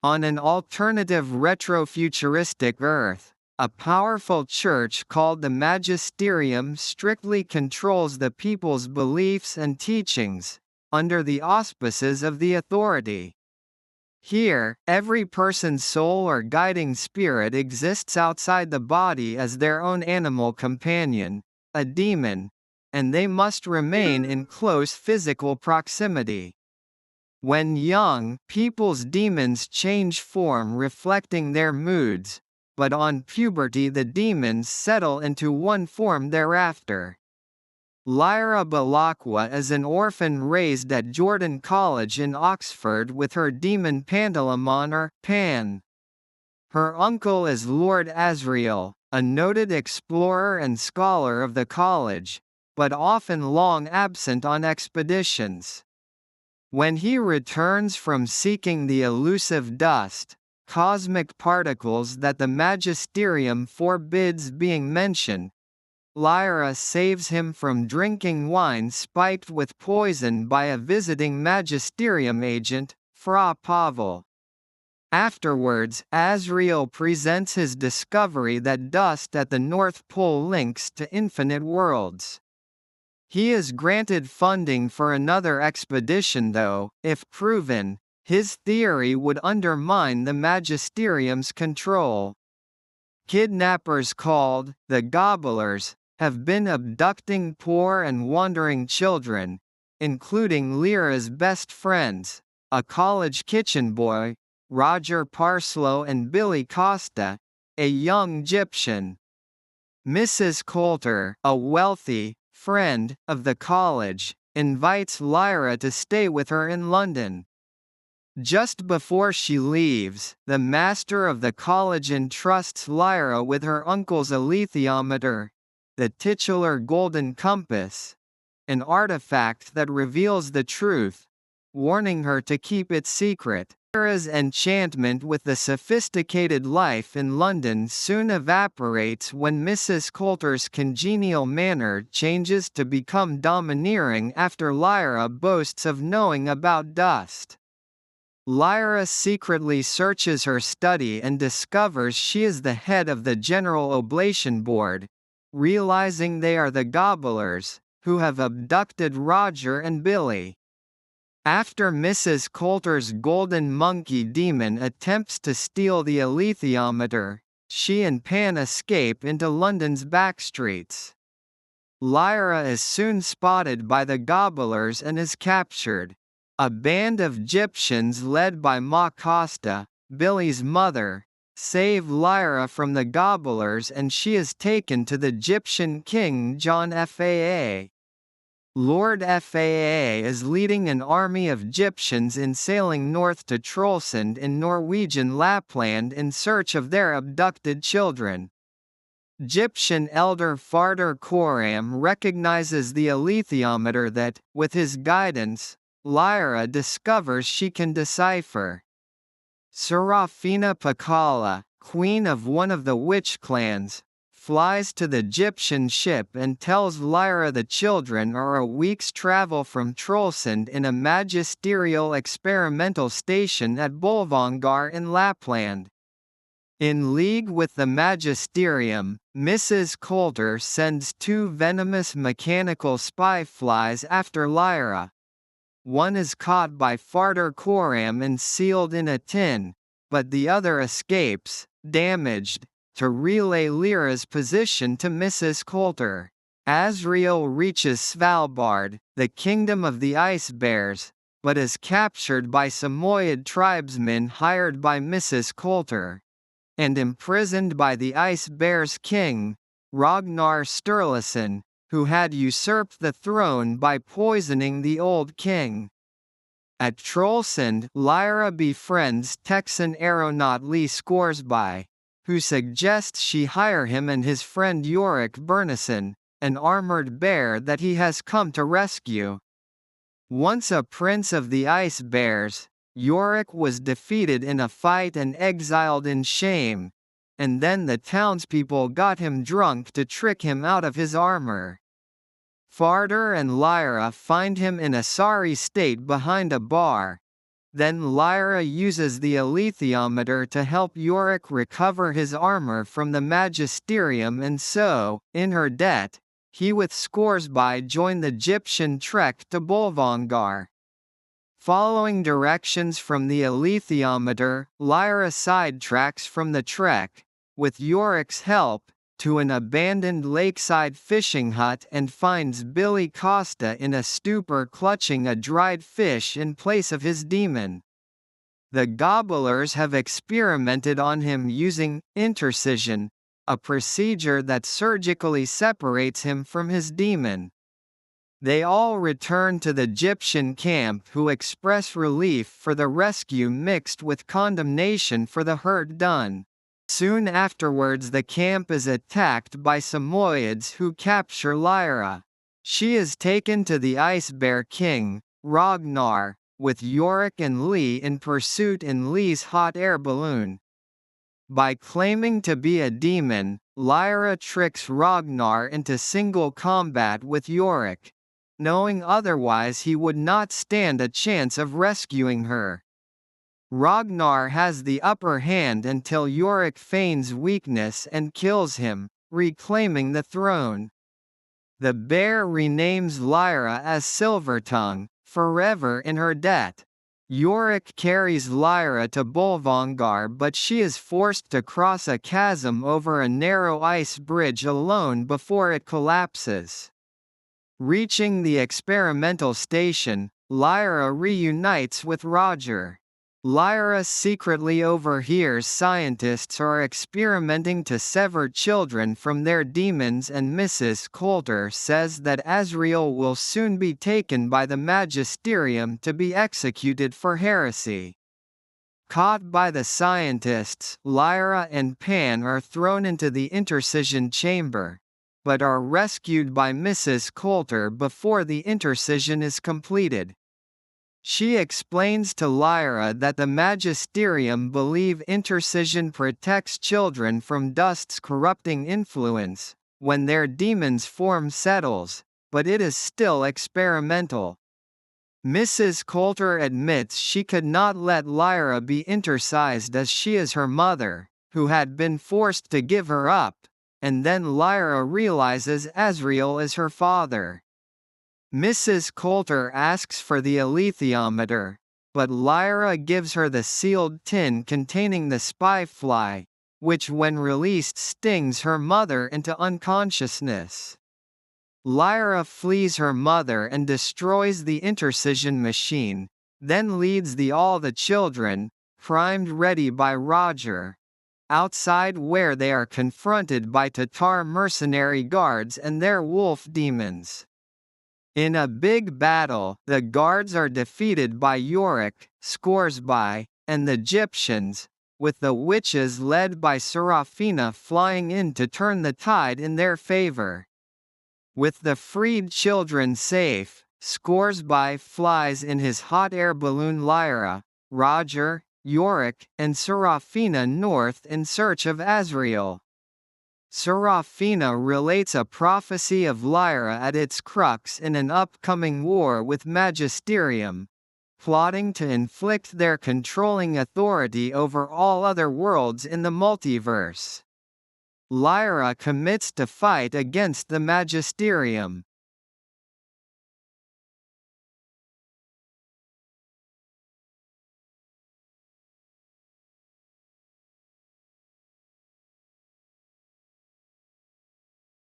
On an alternative retrofuturistic Earth, a powerful church called the Magisterium strictly controls the people's beliefs and teachings, under the auspices of the authority. Here, every person's soul or guiding spirit exists outside the body as their own animal companion, a demon, and they must remain in close physical proximity. When young, people's demons change form reflecting their moods, but on puberty the demons settle into one form thereafter. Lyra Belacqua is an orphan raised at Jordan College in Oxford with her demon Pantalemon or Pan. Her uncle is Lord Asriel, a noted explorer and scholar of the college, but often long absent on expeditions. When he returns from seeking the elusive dust, cosmic particles that the Magisterium forbids being mentioned, Lyra saves him from drinking wine spiked with poison by a visiting Magisterium agent, Fra Pavel. Afterwards, Asriel presents his discovery that dust at the North Pole links to infinite worlds. He is granted funding for another expedition though, if proven, his theory would undermine the Magisterium's control. Kidnappers called the Gobblers have been abducting poor and wandering children, including Lyra's best friends, a college kitchen boy, Roger Parslow, and Billy Costa, a young Egyptian. Mrs. Coulter, a wealthy friend of the college, invites Lyra to stay with her in London. Just before she leaves, the master of the college entrusts Lyra with her uncle's alethiometer, the titular golden compass, an artifact that reveals the truth, warning her to keep it secret. Lyra's enchantment with the sophisticated life in London soon evaporates when Mrs. Coulter's congenial manner changes to become domineering after Lyra boasts of knowing about dust. Lyra secretly searches her study and discovers she is the head of the General Oblation Board, realizing they are the Gobblers, who have abducted Roger and Billy. After Mrs. Coulter's golden monkey demon attempts to steal the alethiometer, she and Pan escape into London's backstreets. Lyra is soon spotted by the Gobblers and is captured. A band of Egyptians led by Ma Costa, Billy's mother, save Lyra from the Gobblers and she is taken to the Egyptian king John Faa. Lord Faa is leading an army of Egyptians in sailing north to Trollsund in Norwegian Lapland in search of their abducted children. Egyptian elder Farder Coram recognizes the alethiometer that, with his guidance, Lyra discovers she can decipher. Serafina Pakala, queen of one of the witch clans, flies to the Egyptian ship and tells Lyra the children are a week's travel from Trollsund in a magisterial experimental station at Bolvangar in Lapland. In league with the Magisterium, Mrs. Coulter sends two venomous mechanical spy flies after Lyra. One is caught by Farder Coram and sealed in a tin, but the other escapes, damaged, to relay Lyra's position to Mrs. Coulter. Asriel reaches Svalbard, the kingdom of the ice bears, but is captured by Samoyed tribesmen hired by Mrs. Coulter, and imprisoned by the ice bears' king, Ragnar Sturluson, who had usurped the throne by poisoning the old king. At Trollsund, Lyra befriends Texan aeronaut Lee Scoresby, who suggests she hire him and his friend Yorick Burnison, an armored bear that he has come to rescue. Once a prince of the ice bears, Yorick was defeated in a fight and exiled in shame, and then the townspeople got him drunk to trick him out of his armor. Farder and Lyra find him in a sorry state behind a bar. Then Lyra uses the alethiometer to help Yorick recover his armor from the Magisterium, and so, in her debt, he with Scoresby join the Gyptian trek to Bolvangar. Following directions from the alethiometer, Lyra sidetracks from the trek, with Yorick's help, to an abandoned lakeside fishing hut and finds Billy Costa in a stupor clutching a dried fish in place of his demon. The gobblers have experimented on him using intercision, a procedure that surgically separates him from his demon. They all return to the Gyptian camp, who express relief for the rescue mixed with condemnation for the hurt done. Soon afterwards the camp is attacked by Samoyeds who capture Lyra. She is taken to the Ice Bear King, Ragnar, with Yorick and Lee in pursuit in Lee's hot air balloon. By claiming to be a demon, Lyra tricks Ragnar into single combat with Yorick, knowing otherwise he would not stand a chance of rescuing her. Ragnar has the upper hand until Yorick feigns weakness and kills him, reclaiming the throne. The bear renames Lyra as Silvertongue, forever in her debt. Yorick carries Lyra to Bolvangar, but she is forced to cross a chasm over a narrow ice bridge alone before it collapses. Reaching the experimental station, Lyra reunites with Roger. Lyra secretly overhears scientists are experimenting to sever children from their demons, and Mrs. Coulter says that Azriel will soon be taken by the Magisterium to be executed for heresy. Caught by the scientists, Lyra and Pan are thrown into the intercision chamber, but are rescued by Mrs. Coulter before the intercision is completed. She explains to Lyra that the Magisterium believe intercision protects children from dust's corrupting influence, when their demon's form settles, but it is still experimental. Mrs. Coulter admits she could not let Lyra be intercised as she is her mother, who had been forced to give her up, and then Lyra realizes Azriel is her father. Mrs. Coulter asks for the alethiometer, but Lyra gives her the sealed tin containing the spy fly, which when released stings her mother into unconsciousness. Lyra flees her mother and destroys the intercision machine, then leads all the children, primed ready by Roger, outside, where they are confronted by Tatar mercenary guards and their wolf demons. In a big battle, the guards are defeated by Yorick, Scoresby, and the Gyptians, with the witches led by Serafina flying in to turn the tide in their favor. With the freed children safe, Scoresby flies in his hot air balloon Lyra, Roger, Yorick, and Serafina north in search of Azriel. Serafina relates a prophecy of Lyra at its crux in an upcoming war with Magisterium, plotting to inflict their controlling authority over all other worlds in the multiverse. Lyra commits to fight against the Magisterium.